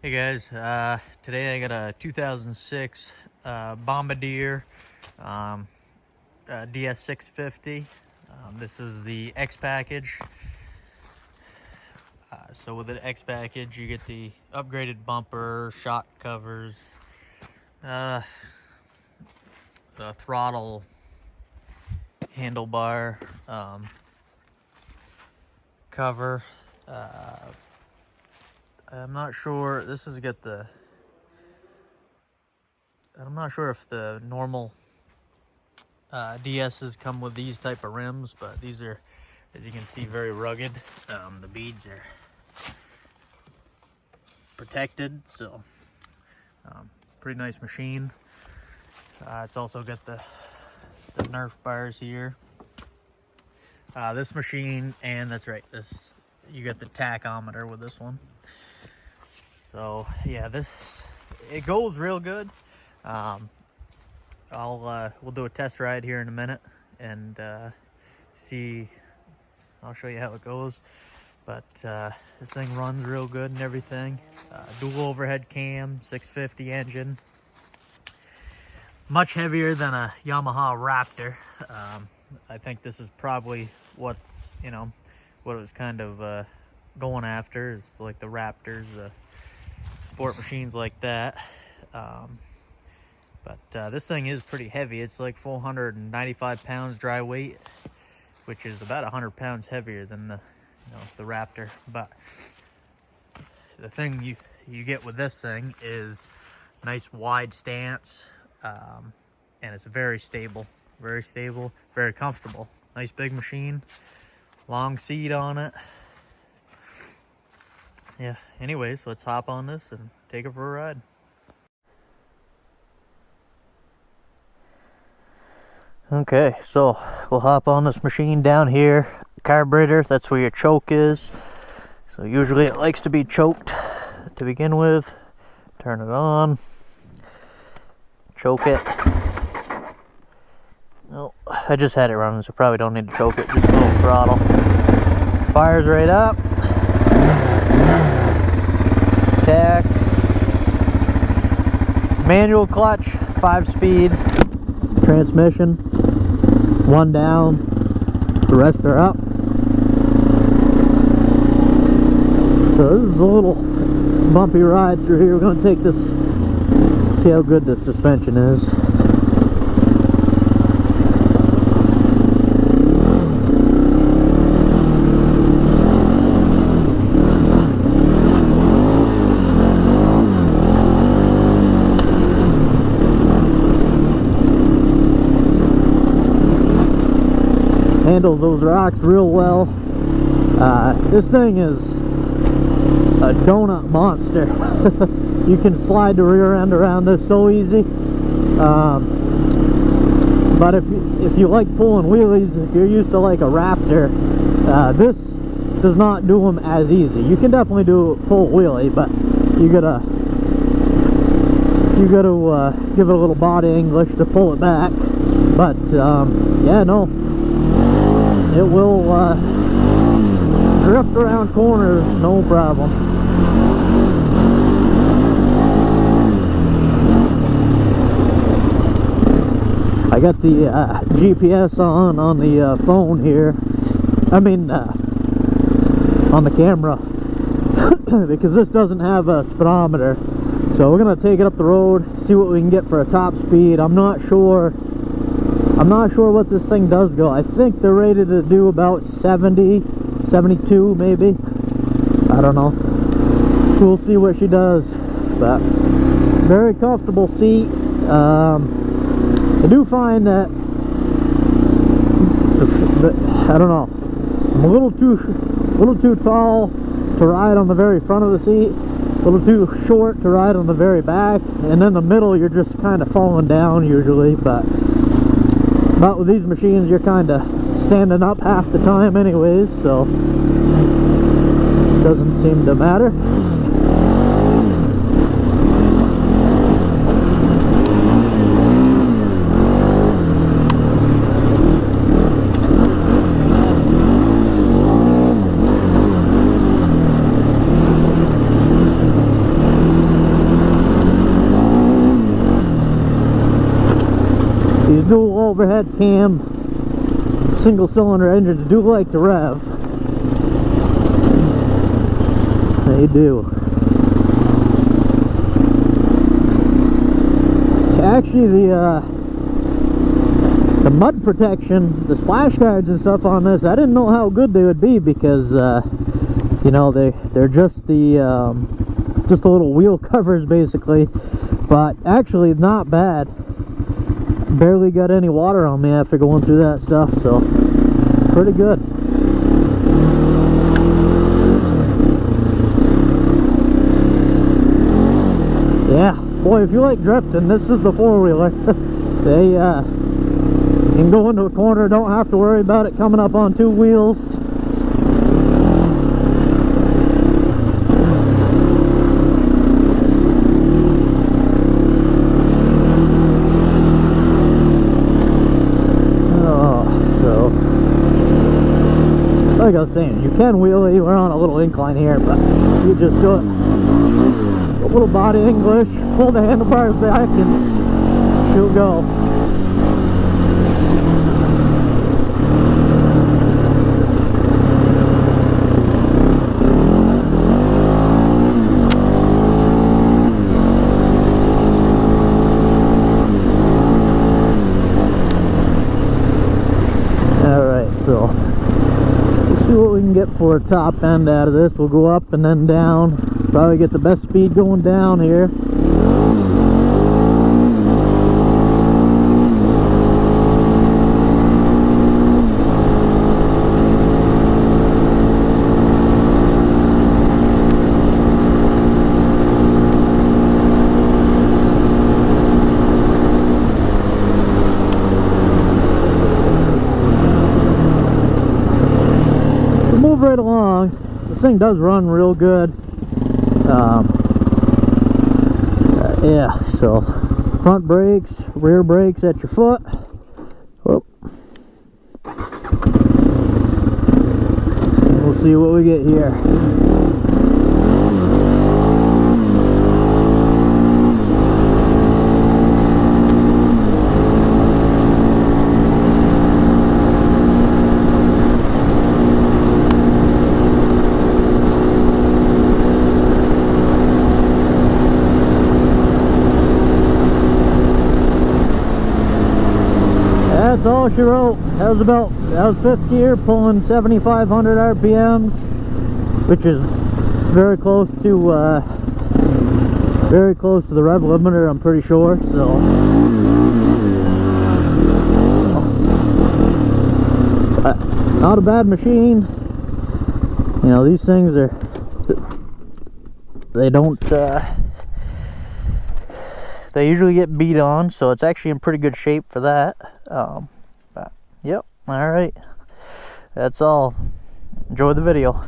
Hey guys, today I got a 2006 Bombardier DS650. This is the X package. So with the X package, you get the upgraded bumper, shock covers, the throttle handlebar cover. I'm not sure. I'm not sure if the normal DSs come with these type of rims, but these are, as you can see, very rugged. The beads are protected, so pretty nice machine. It's also got the Nerf bars here. This machine, and that's right, you get the tachometer with this one. So yeah, it goes real good. We'll do a test ride here in a minute and see. I'll show you how it goes. But this thing runs real good and everything. Dual overhead cam, 650 engine. Much heavier than a Yamaha Raptor. I think this is probably what it was kind of going after, is like the Raptors, sport machines like that. But this thing is pretty heavy. It's like 495 pounds dry weight, which is about 100 pounds heavier than the Raptor. But the thing you get with this thing is nice wide stance, and it's very stable, very comfortable. Nice big machine, long seat on it. Yeah, anyways, let's hop on this and take it for a ride. Okay, so we'll hop on this machine down here. Carburetor, that's where your choke is. So usually it likes to be choked to begin with. Turn it on. Choke it. No, I just had it running, so probably don't need to choke it. Just a little throttle. Fires right up. Tack. Manual clutch, 5-speed. Transmission. One down. The rest are up. So this is a little bumpy ride through here. We're going to take this, see how good the suspension is. Handles those rocks real well. This thing is a donut monster. You can slide the rear end around this so easy. But if you like pulling wheelies, if you're used to like a Raptor, this does not do them as easy. You can definitely pull a wheelie, but you gotta give it a little body English to pull it back. But yeah, no. It will drift around corners, no problem. I got the GPS on the phone here. I mean, on the camera, because this doesn't have a speedometer. So we're gonna take it up the road, see what we can get for a top speed. I'm not sure what this thing does go. I think they're rated to do about 70, 72 maybe. I don't know. We'll see what she does. But very comfortable seat. I do find that I don't know. I'm a little too tall to ride on the very front of the seat. A little too short to ride on the very back. And in the middle, you're just kind of falling down usually. But with these machines, you're kind of standing up half the time anyways, so it doesn't seem to matter. These dual overhead cam single cylinder engines do like to rev. They do. Actually, the mud protection, the splash guards and stuff on this, I didn't know how good they would be because you know, they're just the little wheel covers basically, but actually not bad. Barely got any water on me after going through that stuff, so pretty good. Yeah, boy, if you like drifting, this is the four-wheeler. They you can go into a corner, don't have to worry about it coming up on two wheels. Like I was saying, you can wheelie. We're on a little incline here, but you just do it. A little body English, pull the handlebars back, and she'll go. Alright, so see what we can get for a top end out of this. We'll go up and then down. Probably get the best speed going down here. Move right along. This thing does run real good. Yeah, so front brakes, rear brakes at your foot. Whoop. And we'll see what we get here. That's all she wrote. That was fifth gear, pulling 7,500 RPMs, which is very close to the rev limiter, I'm pretty sure. So not a bad machine. You know, these things are, they don't they usually get beat on, so it's actually in pretty good shape for that. But yep, all right, that's all. Enjoy the video.